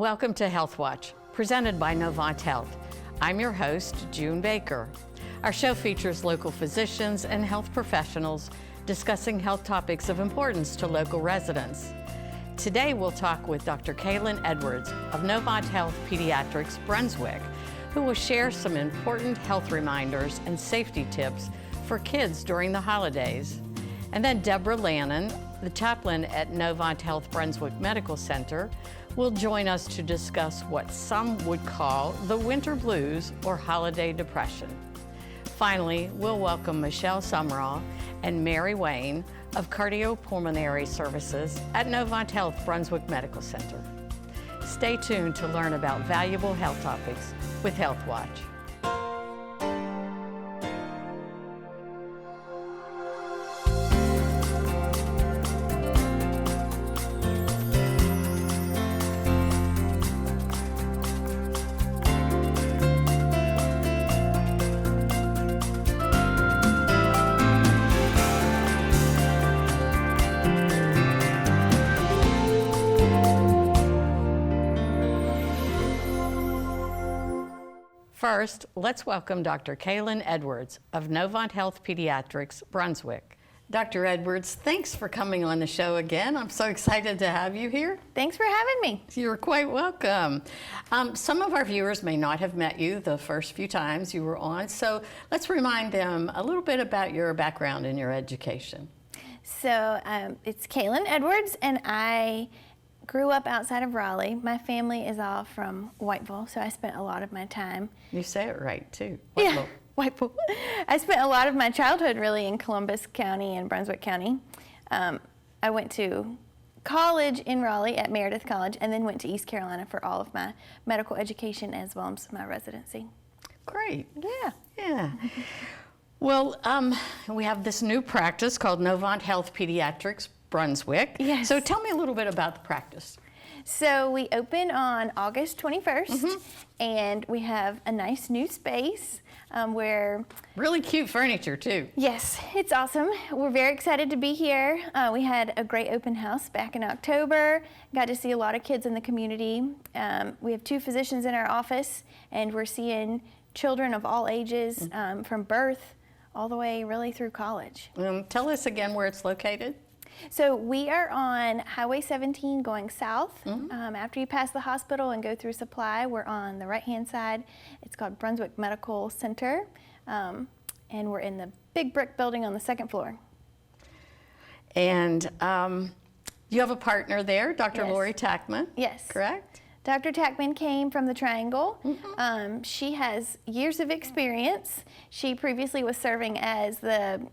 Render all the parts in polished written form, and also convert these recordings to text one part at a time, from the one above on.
Welcome to HealthWatch, presented by Novant Health. I'm your host, June Baker. Our show features local physicians and health professionals discussing health topics of importance to local residents. Today we'll talk with Dr. Kaylan Edwards of Novant Health Pediatrics, Brunswick, who will share some important health reminders and safety tips for kids during the holidays. And then Deborah Lannon, the chaplain at Novant Health Brunswick Medical Center, will join us to discuss what some would call the winter blues or holiday depression. Finally, we'll welcome Michelle Sumrall and Mary Wayne of Cardiopulmonary Services at Novant Health Brunswick Medical Center. Stay tuned to learn about valuable health topics with HealthWatch. First, let's welcome Dr. Kaylan Edwards of Novant Health Pediatrics, Brunswick. Dr. Edwards, thanks for coming on the show again. I'm so excited to have you here. Thanks for having me. You're quite welcome. Some of our viewers may not have met you the first few times you were on, so let's remind them a little bit about your background and your education. So it's Kaylan Edwards, and I grew up outside of Raleigh. My family is all from Whiteville, so I spent a lot of my time. You say it right, too. Yeah, Whiteville. I spent a lot of my childhood really in Columbus County and Brunswick County. I went to college in Raleigh at Meredith College, and then went to East Carolina for all of my medical education as well as my residency. Great. Yeah. Yeah. Well, we have this new practice called Novant Health Pediatrics, Brunswick. Yes. So tell me a little bit about the practice. So we open on August 21st, and we have a nice new space where... Really cute furniture, too. Yes, it's awesome. We're very excited to be here. We had a great open house back in October. Got to see a lot of kids in the community. We have 2 physicians in our office, and we're seeing children of all ages from birth all the way really through college. Tell us again where it's located. So we are on Highway 17 going south. After you pass the hospital and go through Supply, we're on the right-hand side. It's called Brunswick Medical Center, and we're in the big brick building on the 2nd floor. And you have a partner there, Dr. Yes. Lori Tackman. Yes. Correct? Dr. Tackman came from the Triangle. She has years of experience. She previously was serving as the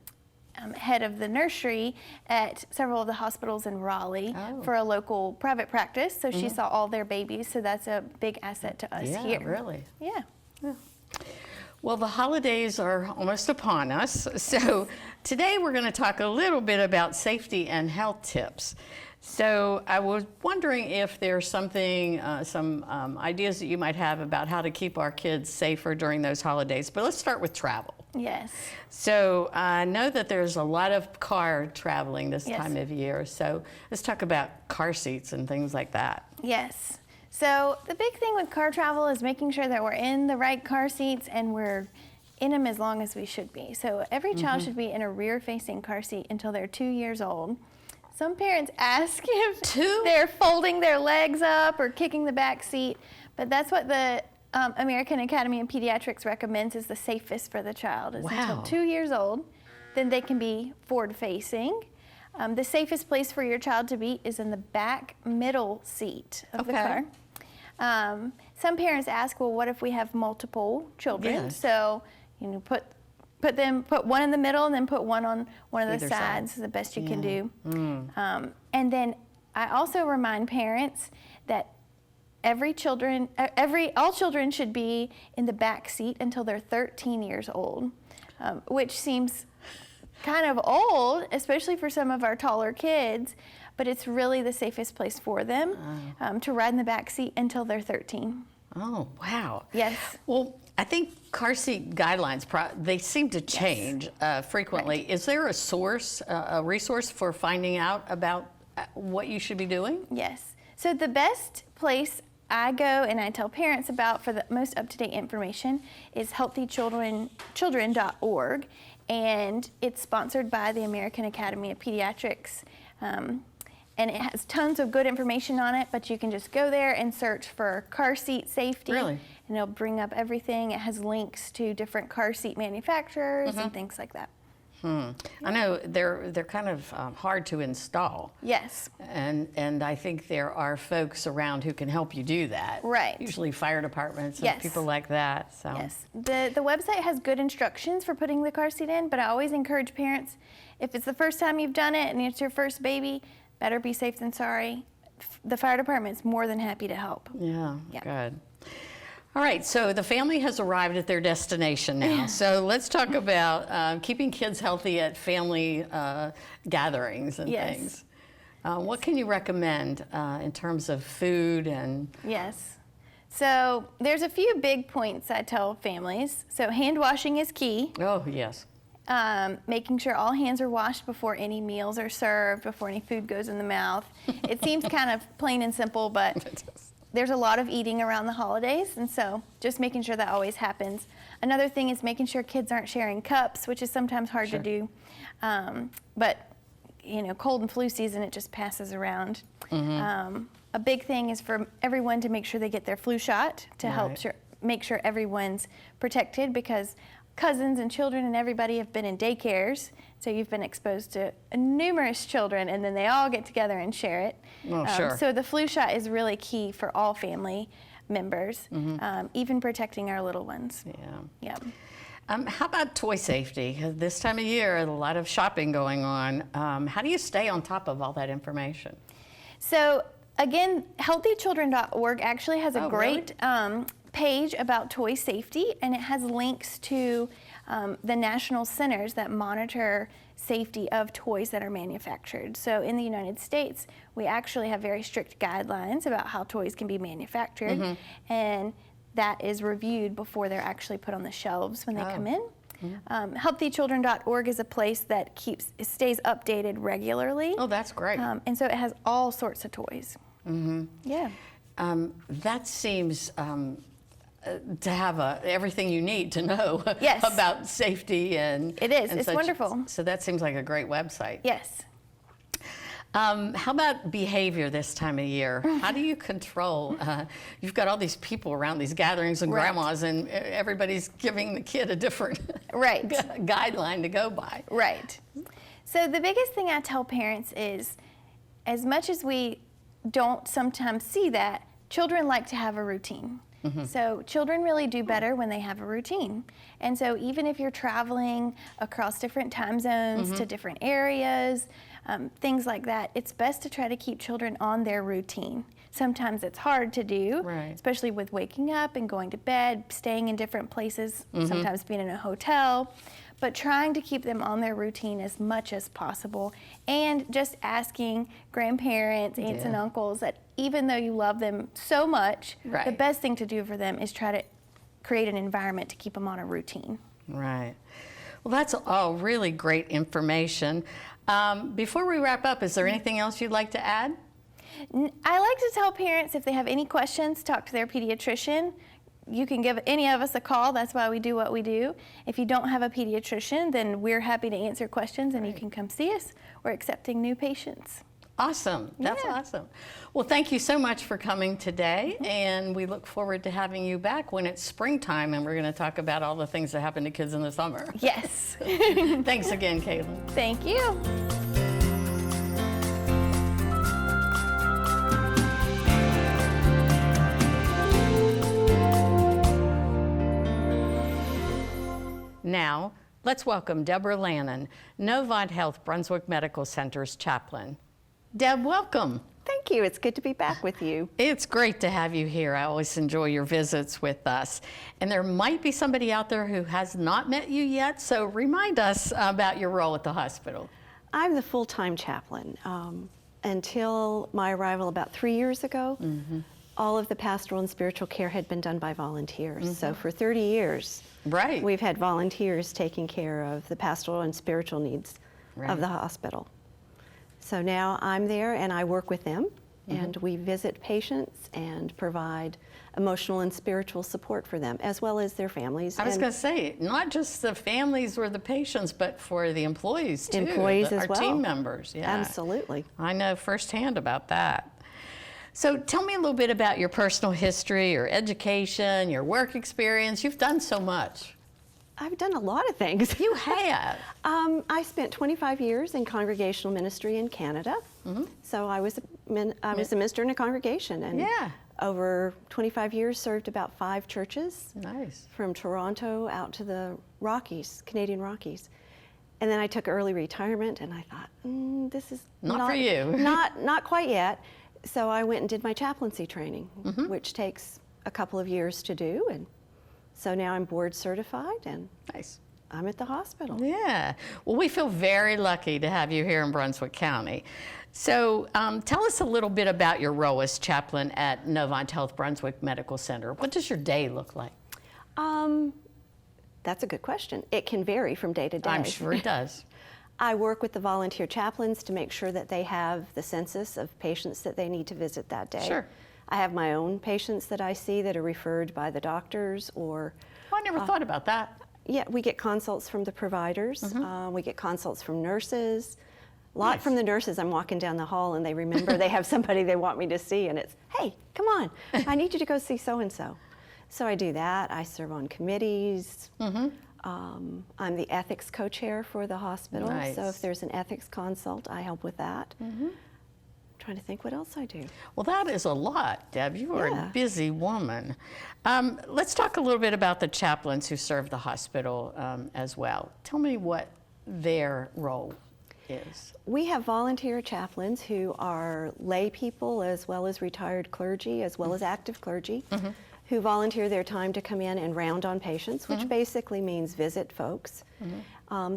head of the nursery at several of the hospitals in Raleigh for a local private practice. So she saw all their babies, so that's a big asset to us here. Yeah, really. Yeah. Well, the holidays are almost upon us, so today we're going to talk a little bit about safety and health tips. So I was wondering if there's something, some ideas that you might have about how to keep our kids safer during those holidays. But let's start with travel. Yes. So I know that there's a lot of car traveling this time of year. So let's talk about car seats and things like that. Yes. So the big thing with car travel is making sure that we're in the right car seats and we're in them as long as we should be. So every child should be in a rear-facing car seat until they're 2 years old. Some parents ask if they're folding their legs up or kicking the back seat, but that's what the American Academy of Pediatrics recommends is the safest for the child is until 2 years old. Then they can be forward-facing. The safest place for your child to be is in the back middle seat of the car. Some parents ask, well, what if we have multiple children? Yes. So, you know, put one in the middle and then put one on one of the Either sides side. is the best you can do. And then I also remind parents that all children should be in the back seat until they're 13 years old, which seems kind of old, especially for some of our taller kids, but it's really the safest place for them to ride in the back seat until they're 13. Oh, wow. Yes. Well, I think car seat guidelines, they seem to change frequently. Right. Is there a resource for finding out about what you should be doing? Yes. So the best place I go and I tell parents about for the most up-to-date information is healthychildren.org, and it's sponsored by the American Academy of Pediatrics. And it has tons of good information on it, but you can just go there and search for car seat safety. Really? And it'll bring up everything. It has links to different car seat manufacturers and things like that. I know they're kind of hard to install. Yes. And I think there are folks around who can help you do that. Right. Usually fire departments and Yes. people like that. So. Yes. The website has good instructions for putting the car seat in, but I always encourage parents, if it's the first time you've done it and it's your first baby, better be safe than sorry. The fire department's more than happy to help. Yeah, good. All right, so the family has arrived at their destination now. So let's talk about keeping kids healthy at family gatherings and things. What can you recommend in terms of food and? Yes. So there's a few big points I tell families. So hand washing is key. Oh, yes. Making sure all hands are washed before any meals are served, before any food goes in the mouth. It seems kind of plain and simple, but there's a lot of eating around the holidays, and so just making sure that always happens. Another thing is making sure kids aren't sharing cups, which is sometimes hard to do. But you know, cold and flu season, it just passes around. A big thing is for everyone to make sure they get their flu shot to help make sure everyone's protected, because cousins and children and everybody have been in daycares, so you've been exposed to numerous children, and then they all get together and share it. So the flu shot is really key for all family members, even protecting our little ones. How about toy safety? This time of year, a lot of shopping going on. How do you stay on top of all that information? So again, healthychildren.org actually has a great page about toy safety, and it has links to the national centers that monitor safety of toys that are manufactured. So in the United States, we actually have very strict guidelines about how toys can be manufactured, and that is reviewed before they're actually put on the shelves when they come in. Healthychildren.org is a place that stays updated regularly. Oh, that's great. And so it has all sorts of toys. That seems to have everything you need to know about safety and it is. And it's such. Wonderful. So that seems like a great website. Yes. How about behavior this time of year? How do you control? You've got all these people around these gatherings and grandmas, and everybody's giving the kid a different guideline to go by. Right. So the biggest thing I tell parents is, as much as we don't sometimes see that, children like to have a routine. So children really do better when they have a routine. And so even if you're traveling across different time zones to different areas, things like that, it's best to try to keep children on their routine. Sometimes it's hard to do, especially with waking up and going to bed, staying in different places, sometimes being in a hotel, but trying to keep them on their routine as much as possible, and just asking grandparents, aunts and uncles that even though you love them so much, the best thing to do for them is try to create an environment to keep them on a routine. Right. Well, that's all really great information. Before we wrap up, is there anything else you'd like to add? I like to tell parents, if they have any questions, talk to their pediatrician. You can give any of us a call. That's why we do what we do. If you don't have a pediatrician, then we're happy to answer questions, and you can come see us. We're accepting new patients. Awesome. That's awesome. Well, thank you so much for coming today, and we look forward to having you back when it's springtime, and we're going to talk about all the things that happen to kids in the summer. Yes. Thanks again, Kaylan. Thank you. Now, let's welcome Deborah Lannon, Novant Health Brunswick Medical Center's chaplain. Deb, welcome. Thank you. It's good to be back with you. It's great to have you here. I always enjoy your visits with us. And there might be somebody out there who has not met you yet, so remind us about your role at the hospital. I'm the full-time chaplain. Until my arrival about 3 years ago, all of the pastoral and spiritual care had been done by volunteers. So for 30 years, we've had volunteers taking care of the pastoral and spiritual needs of the hospital. So now I'm there and I work with them and we visit patients and provide emotional and spiritual support for them, as well as their families. I was going to say, not just the families or the patients, but for the employees too. Employees as our well. Team members, yeah. Absolutely. I know firsthand about that. So tell me a little bit about your personal history, your education, your work experience. You've done so much. I've done a lot of things. You have. I spent 25 years in congregational ministry in Canada. So I was a minister in a congregation, and over 25 years served about 5 churches. Nice. From Toronto out to the Rockies, Canadian Rockies. And then I took early retirement, and I thought, this is not for you. not quite yet. So I went and did my chaplaincy training, which takes a couple of years to do, and so now I'm board certified, and nice. I'm at the hospital. Yeah. Well, we feel very lucky to have you here in Brunswick County. So tell us a little bit about your role as chaplain at Novant Health Brunswick Medical Center. What does your day look like? That's a good question. It can vary from day to day. I'm sure it does. I work with the volunteer chaplains to make sure that they have the census of patients that they need to visit that day. Sure. I have my own patients that I see that are referred by the doctors, or... Oh, I never thought about that. Yeah, we get consults from the providers. We get consults from nurses. A lot from the nurses. I'm walking down the hall and they remember they have somebody they want me to see, and it's, hey, come on, I need you to go see so-and-so. So I do that. I serve on committees. I'm the ethics co-chair for the hospital. Nice. So if there's an ethics consult, I help with that. Trying to think what else I do. Well, that is a lot, Deb. You are a busy woman. Let's talk a little bit about the chaplains who serve the hospital as well. Tell me what their role is. We have volunteer chaplains who are lay people as well as retired clergy, as well as active clergy, who volunteer their time to come in and round on patients, which basically means visit folks.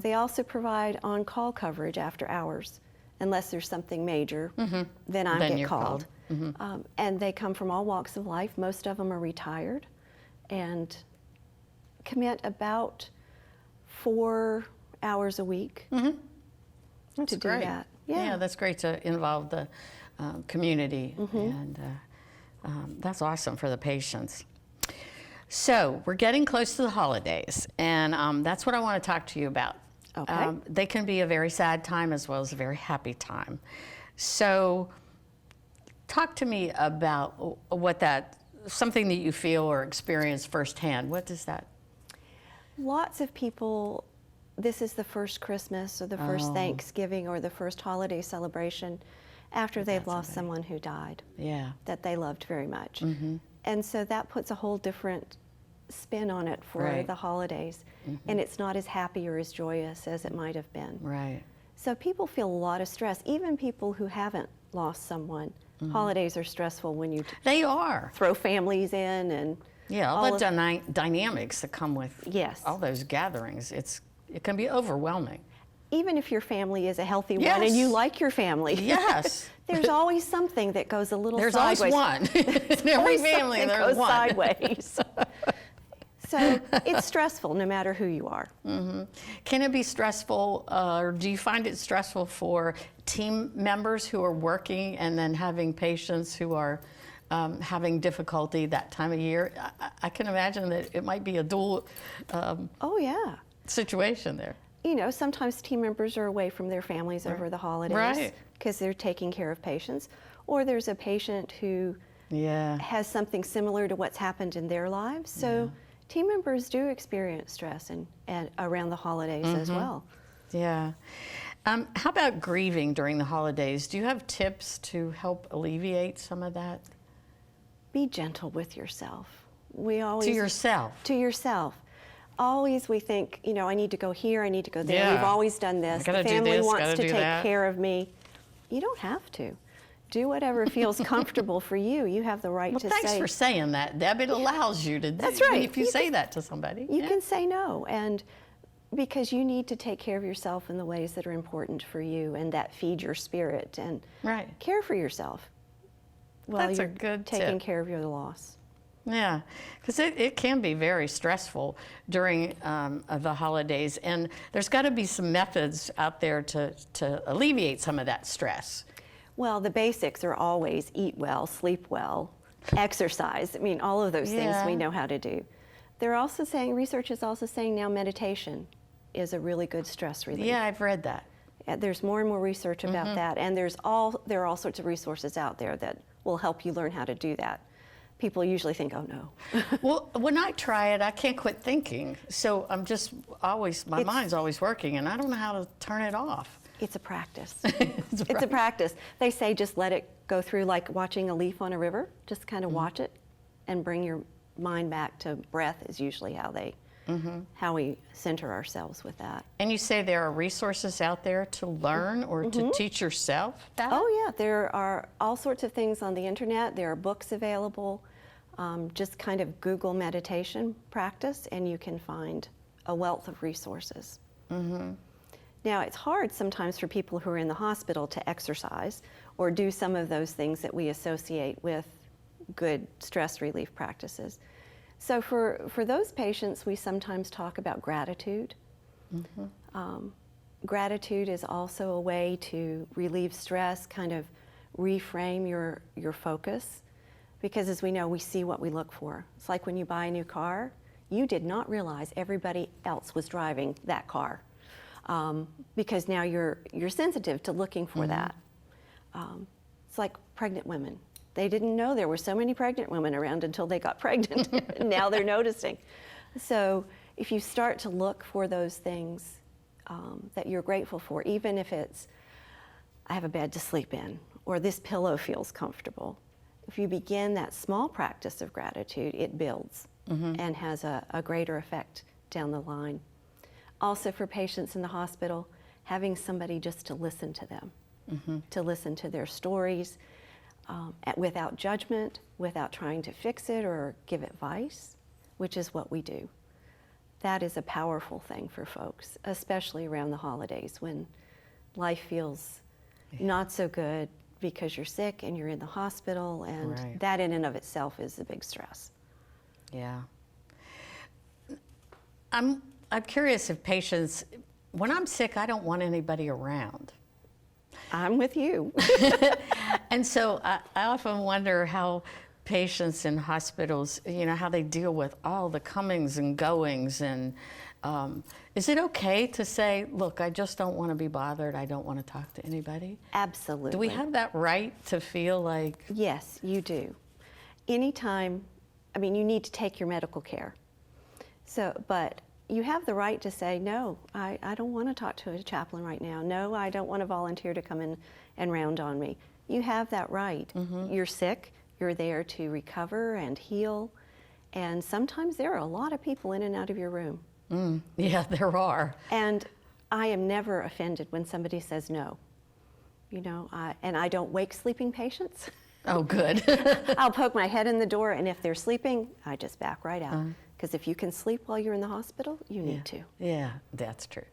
They also provide on-call coverage after hours. Unless there's something major, then I get called. And they come from all walks of life. Most of them are retired and commit about 4 hours a week That's to great. do that. Yeah, that's great to involve the community, and that's awesome for the patients. So we're getting close to the holidays, and that's what I want to talk to you about. Okay. They can be a very sad time as well as a very happy time. So talk to me about something that you feel or experience firsthand. What is that? Lots of people, this is the first Christmas or the first Thanksgiving or the first holiday celebration after they've lost someone who died that they loved very much. And so that puts a whole different spin on it for the holidays, and it's not as happy or as joyous as it might have been. Right. So people feel a lot of stress, even people who haven't lost someone. Holidays are stressful when you They are. throw families in, and all the dynamics that come with all those gatherings. It can be overwhelming. Even if your family is a healthy one and you like your family, there's always something that goes a little sideways. There's always one. In every family, there's one. Sideways. So it's stressful no matter who you are. Can it be stressful, or do you find it stressful for team members who are working and then having patients who are having difficulty that time of year? I can imagine that it might be a dual situation there. You know, sometimes team members are away from their families over the holidays because they're taking care of patients, or there's a patient who has something similar to what's happened in their lives. So team members do experience stress and around the holidays as well. Yeah. How about grieving during the holidays? Do you have tips to help alleviate some of that? Be gentle with yourself. To yourself. Always we think, you know, I need to go here, I need to go there. We've always done this. The family wants to take care of me. You don't have to. Do whatever feels comfortable for you. You have the right to say. Well, thanks for saying that, Deb. It allows you to. That's right. If you say that to somebody. You can say no, and because you need to take care of yourself in the ways that are important for you and that feed your spirit and care for yourself while you're taking care of your loss. Yeah, because it can be very stressful during the holidays, and there's got to be some methods out there to alleviate some of that stress. Well, the basics are always eat well, sleep well, exercise. I mean, all of those things we know how to do. They're also saying, research is also saying now meditation is a really good stress relief. Yeah, I've read that. There's more and more research about that, and there are all sorts of resources out there that will help you learn how to do that. People usually think, oh no. Well, when I try it, I can't quit thinking. So I'm just always, my mind's always working, and I don't know how to turn it off. It's a practice. It's a practice. They say just let it go through like watching a leaf on a river. Just kind of watch it and bring your mind back to breath is usually how we center ourselves with that. And you say there are resources out there to learn or to teach yourself that? Oh yeah, there are all sorts of things on the internet. There are books available. Just kind of Google meditation practice and you can find a wealth of resources. Now it's hard sometimes for people who are in the hospital to exercise or do some of those things that we associate with good stress relief practices. So for those patients, we sometimes talk about gratitude. Gratitude is also a way to relieve stress, kind of reframe your focus. Because as we know, we see what we look for. It's like when you buy a new car, you did not realize everybody else was driving that car. Because now you're sensitive to looking for that. It's like pregnant women. They didn't know there were so many pregnant women around until they got pregnant. And now they're noticing. So if you start to look for those things that you're grateful for, even if it's, I have a bed to sleep in, or this pillow feels comfortable. If you begin that small practice of gratitude, it builds and has a greater effect down the line. Also for patients in the hospital, having somebody just to listen to them, to listen to their stories, without judgment, without trying to fix it or give advice, which is what we do. That is a powerful thing for folks, especially around the holidays when life feels not so good because you're sick and you're in the hospital, and that in and of itself is a big stress. Yeah. I'm curious if patients, when I'm sick, I don't want anybody around. I'm with you. And so I often wonder how patients in hospitals, you know, how they deal with all the comings and goings. And is it okay to say, look, I just don't want to be bothered. I don't want to talk to anybody? Absolutely. Do we have that right to feel like? Yes, you do. Anytime, I mean, you need to take your medical care. So, but you have the right to say, no, I don't want to talk to a chaplain right now. No, I don't want a volunteer to come in and round on me. You have that right. You're sick, you're there to recover and heal, and sometimes there are a lot of people in and out of your room. Yeah, there are. And I am never offended when somebody says no. You know, and I don't wake sleeping patients. Oh, good. I'll poke my head in the door, and if they're sleeping, I just back right out. Because if you can sleep while you're in the hospital, you need to. Yeah, that's true.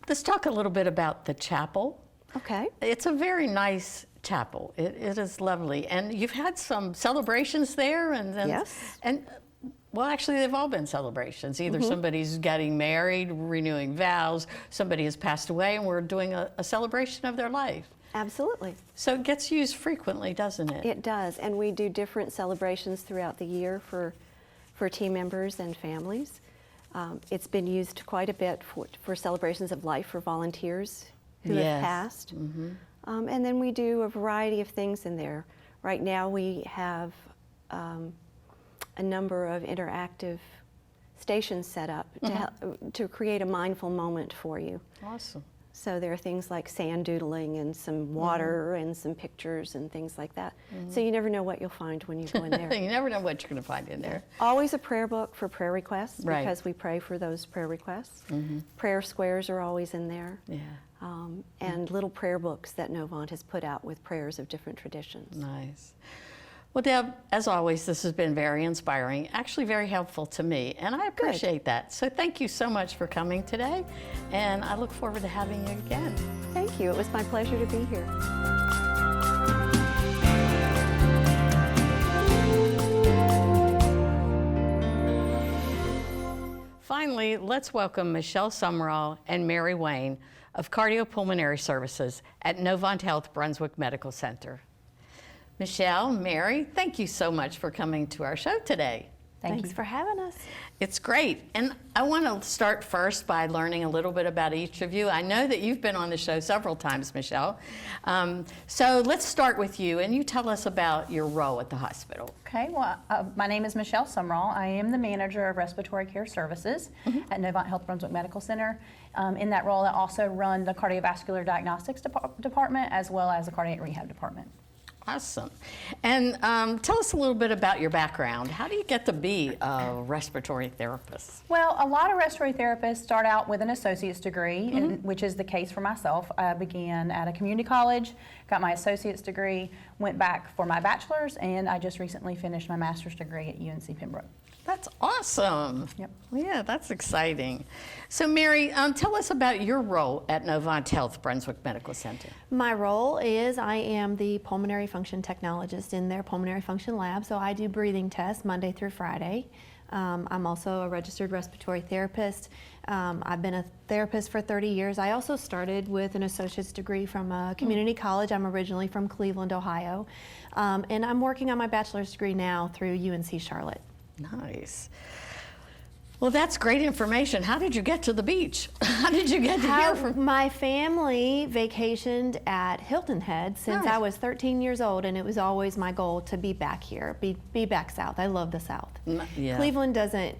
Let's talk a little bit about the chapel. Okay. It's a very nice chapel. It is lovely. And you've had some celebrations there. Yes. And well, actually, they've all been celebrations. Either somebody's getting married, renewing vows, somebody has passed away, and we're doing a celebration of their life. Absolutely. So it gets used frequently, doesn't it? It does. And we do different celebrations throughout the year for team members and families. It's been used quite a bit for celebrations of life for volunteers who have passed. And then we do a variety of things in there. Right now we have a number of interactive stations set up to create a mindful moment for you. Awesome. So there are things like sand doodling and some water and some pictures and things like that. So you never know what you'll find when you go in there. You never know what you're going to find in there. Always a prayer book for prayer requests because we pray for those prayer requests. Prayer squares are always in there. Yeah. And little prayer books that Novant has put out with prayers of different traditions. Nice. Well, Deb, as always, this has been very inspiring, actually very helpful to me, and I appreciate that. So thank you so much for coming today, and I look forward to having you again. Thank you. It was my pleasure to be here. Finally, let's welcome Michelle Sumrall and Mary Wayne, of Cardiopulmonary Services at Novant Health Brunswick Medical Center. Michelle, Mary, thank you so much for coming to our show today. Thanks for having us. It's great. And I want to start first by learning a little bit about each of you. I know that you've been on the show several times, Michelle. So let's start with you, and you tell us about your role at the hospital. Okay, well, my name is Michelle Sumrall. I am the manager of Respiratory Care Services at Novant Health Brunswick Medical Center. In that role, I also run the Cardiovascular Diagnostics Department as well as the Cardiac Rehab Department. Awesome. And tell us a little bit about your background. How do you get to be a respiratory therapist? Well, a lot of respiratory therapists start out with an associate's degree, which is the case for myself. I began at a community college, got my associate's degree, went back for my bachelor's, and I just recently finished my master's degree at UNC Pembroke. That's awesome. Yep. Yeah, that's exciting. So Mary, tell us about your role at Novant Health Brunswick Medical Center. My role is I am the pulmonary function technologist in their pulmonary function lab, so I do breathing tests Monday through Friday. I'm also a registered respiratory therapist. I've been a therapist for 30 years. I also started with an associate's degree from a community college. I'm originally from Cleveland, Ohio, and I'm working on my bachelor's degree now through UNC Charlotte. Nice. Well, that's great information. How did you get to the beach? How did you get to here from? My family vacationed at Hilton Head since I was 13 years old, and it was always my goal to be back here, be back south. I love the South. Yeah. Cleveland doesn't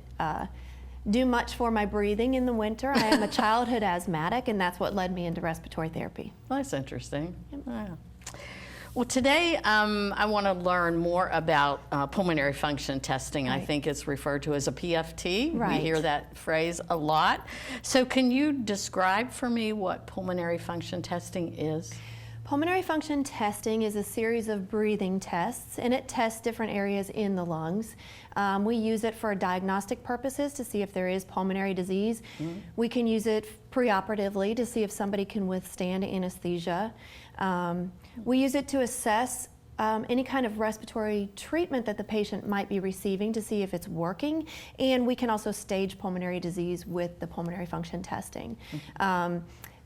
do much for my breathing in the winter. I am a childhood asthmatic, and that's what led me into respiratory therapy. Well, that's interesting. Yeah. Well, today I want to learn more about pulmonary function testing. Right. I think it's referred to as a PFT. Right. We hear that phrase a lot. So can you describe for me what pulmonary function testing is? Pulmonary function testing is a series of breathing tests, and it tests different areas in the lungs. We use it for diagnostic purposes to see if there is pulmonary disease. We can use it preoperatively to see if somebody can withstand anesthesia. We use it to assess any kind of respiratory treatment that the patient might be receiving to see if it's working, and we can also stage pulmonary disease with the pulmonary function testing.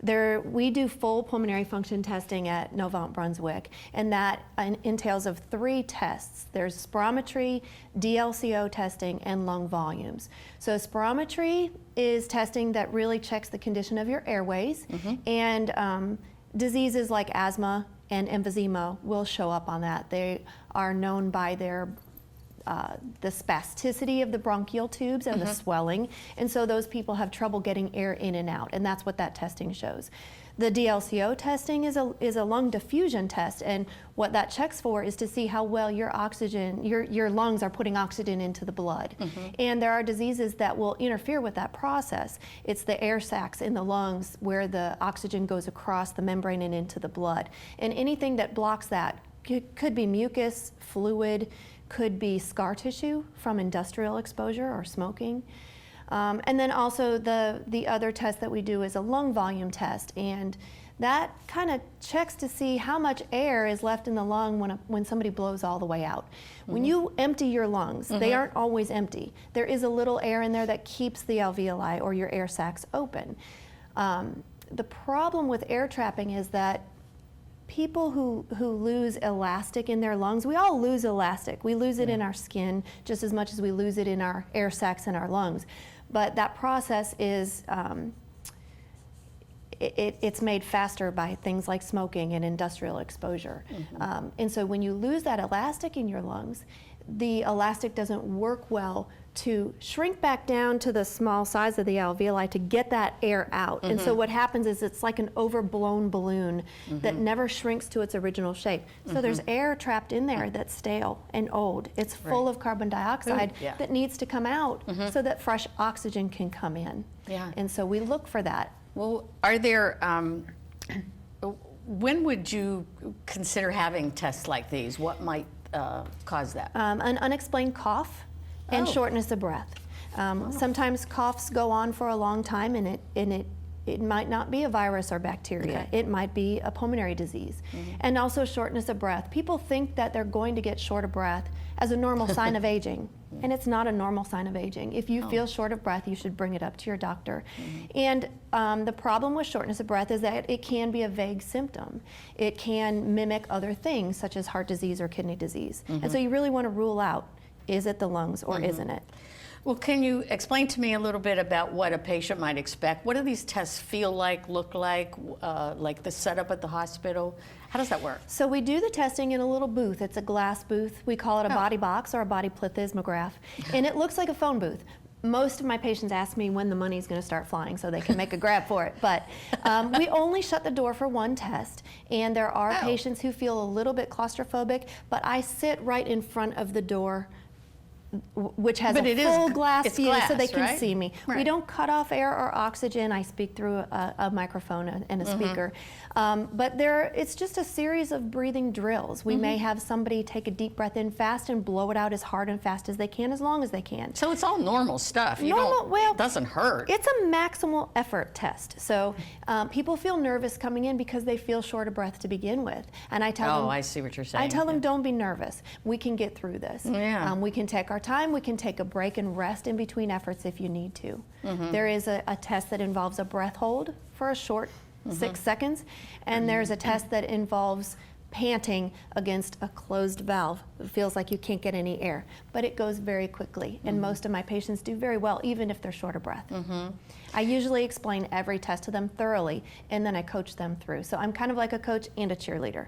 We do full pulmonary function testing at Novant Brunswick, and that entails of 3 tests. There's spirometry, DLCO testing, and lung volumes. So spirometry is testing that really checks the condition of your airways, and diseases like asthma and emphysema will show up on that. They are known by their the spasticity of the bronchial tubes and the swelling, and so those people have trouble getting air in and out, and that's what that testing shows. The DLCO testing is a lung diffusion test, and what that checks for is to see how well your lungs are putting oxygen into the blood. And there are diseases that will interfere with that process. It's the air sacs in the lungs where the oxygen goes across the membrane and into the blood. And anything that blocks that could be mucus, fluid, could be scar tissue from industrial exposure or smoking. And then also the other test that we do is a lung volume test, and that kind of checks to see how much air is left in the lung when somebody blows all the way out. When you empty your lungs, they aren't always empty. There is a little air in there that keeps the alveoli or your air sacs open. The problem with air trapping is that people who lose elastic in their lungs, we all lose elastic. We lose it in our skin just as much as we lose it in our air sacs in our lungs. But that process is, it's made faster by things like smoking and industrial exposure. And so when you lose that elastic in your lungs, the elastic doesn't work well to shrink back down to the small size of the alveoli to get that air out. And so what happens is it's like an overblown balloon that never shrinks to its original shape. So there's air trapped in there that's stale and old. It's full of carbon dioxide that needs to come out so that fresh oxygen can come in. And so we look for that. Well, are there, when would you consider having tests like these? What might cause that? An unexplained cough and shortness of breath. Sometimes coughs go on for a long time, and it might not be a virus or bacteria. It might be a pulmonary disease. And also shortness of breath. People think that they're going to get short of breath as a normal sign of aging. And it's not a normal sign of aging. If you feel short of breath, you should bring it up to your doctor. And the problem with shortness of breath is that it can be a vague symptom. It can mimic other things, such as heart disease or kidney disease. And so you really want to rule out, is it the lungs or isn't it? Well, can you explain to me a little bit about what a patient might expect? What do these tests feel like, look like the setup at the hospital? How does that work? So we do the testing in a little booth. It's a glass booth. We call it a body box or a body plethysmograph. And it looks like a phone booth. Most of my patients ask me when the money's going to start flying so they can make a grab for it. But we only shut the door for one test. And there are patients who feel a little bit claustrophobic, but I sit right in front of the door, which has a full glass view so they can see me. Right. We don't cut off air or oxygen. I speak through a microphone and a speaker. But it's just a series of breathing drills. We may have somebody take a deep breath in fast and blow it out as hard and fast as they can, as long as they can. So it's all normal stuff. It doesn't hurt. It's a maximal effort test. So people feel nervous coming in because they feel short of breath to begin with. And I tell them, I see what you're saying. I tell them, don't be nervous. We can get through this. Yeah. We can take our time. We can take a break and rest in between efforts if you need to. There is a test that involves a breath hold for a short 6 seconds, and there's a test that involves panting against a closed valve. It feels like you can't get any air, but it goes very quickly, and most of my patients do very well, even if they're short of breath. I usually explain every test to them thoroughly, and then I coach them through. So I'm kind of like a coach and a cheerleader.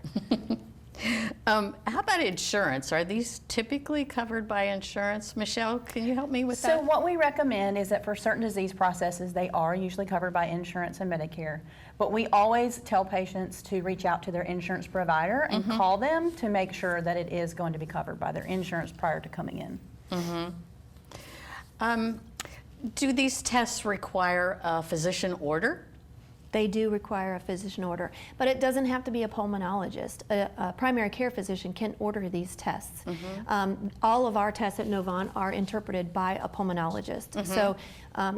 How about insurance? Are these typically covered by insurance? Michelle, can you help me with that? So what we recommend is that for certain disease processes, they are usually covered by insurance and Medicare. But we always tell patients to reach out to their insurance provider and call them to make sure that it is going to be covered by their insurance prior to coming in. Do these tests require a physician order? They do require a physician order, but it doesn't have to be a pulmonologist. A primary care physician can order these tests. All of our tests at Novant are interpreted by a pulmonologist. So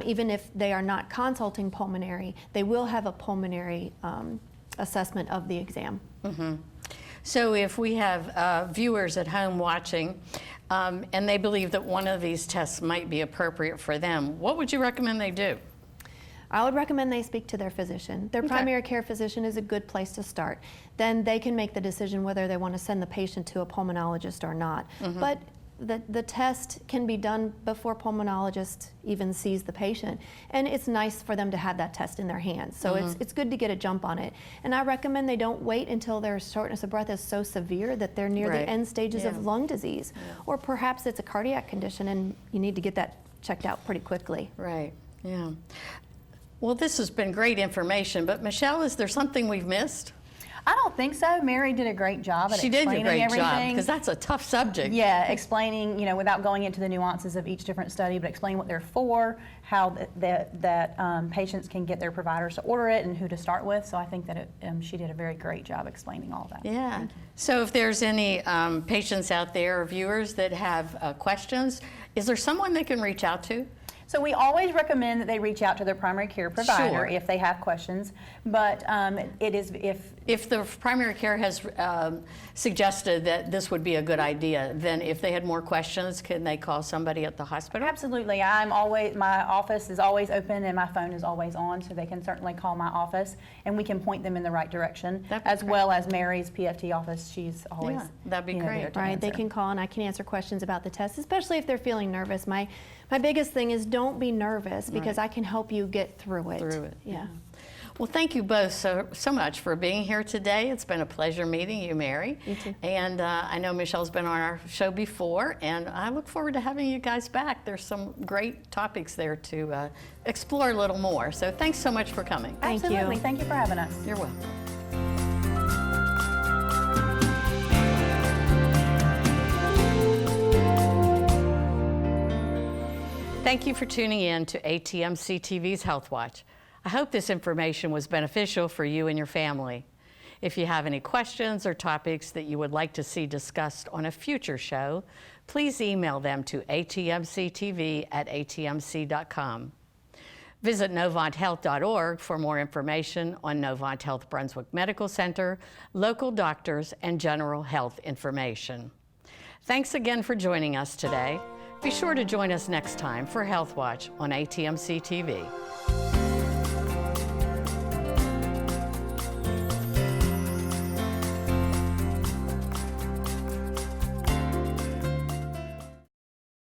even if they are not consulting pulmonary, they will have a pulmonary assessment of the exam. So if we have viewers at home watching and they believe that one of these tests might be appropriate for them, what would you recommend they do? I would recommend they speak to their physician. Their primary care physician is a good place to start. Then they can make the decision whether they want to send the patient to a pulmonologist or not. But the test can be done before pulmonologist even sees the patient. And it's nice for them to have that test in their hands. So it's good to get a jump on it. And I recommend they don't wait until their shortness of breath is so severe that they're near the end stages of lung disease. Or perhaps it's a cardiac condition and you need to get that checked out pretty quickly. Right, yeah. Well, this has been great information, but Michelle, is there something we've missed? I don't think so. Mary did a great job at explaining everything. She did a great job, because that's a tough subject. Yeah, explaining, without going into the nuances of each different study, but explaining what they're for, how that patients can get their providers to order it, and who to start with. So I think that she did a very great job explaining all that. Yeah. So if there's any patients out there or viewers that have questions, is there someone they can reach out to? So we always recommend that they reach out to their primary care provider if they have questions, but it is if the primary care has suggested that this would be a good idea, then if they had more questions, can they call somebody at the hospital? Absolutely. My office is always open and my phone is always on, so they can certainly call my office and we can point them in the right direction, as well as Mary's PFT office. She's always that'd be great. Right, they can call and I can answer questions about the test, especially if they're feeling nervous. My biggest thing is don't be nervous, because I can help you get through it. Yeah. Well, thank you both so much for being here today. It's been a pleasure meeting you, Mary. You too. And I know Michelle's been on our show before, and I look forward to having you guys back. There's some great topics there to explore a little more. So thanks so much for coming. Absolutely. Thank you for having us. You're welcome. Thank you for tuning in to ATMC TV's HealthWatch. I hope this information was beneficial for you and your family. If you have any questions or topics that you would like to see discussed on a future show, please email them to atmctv@atmc.com. Visit NovantHealth.org for more information on Novant Health Brunswick Medical Center, local doctors, and general health information. Thanks again for joining us today. Be sure to join us next time for HealthWatch on ATMC TV.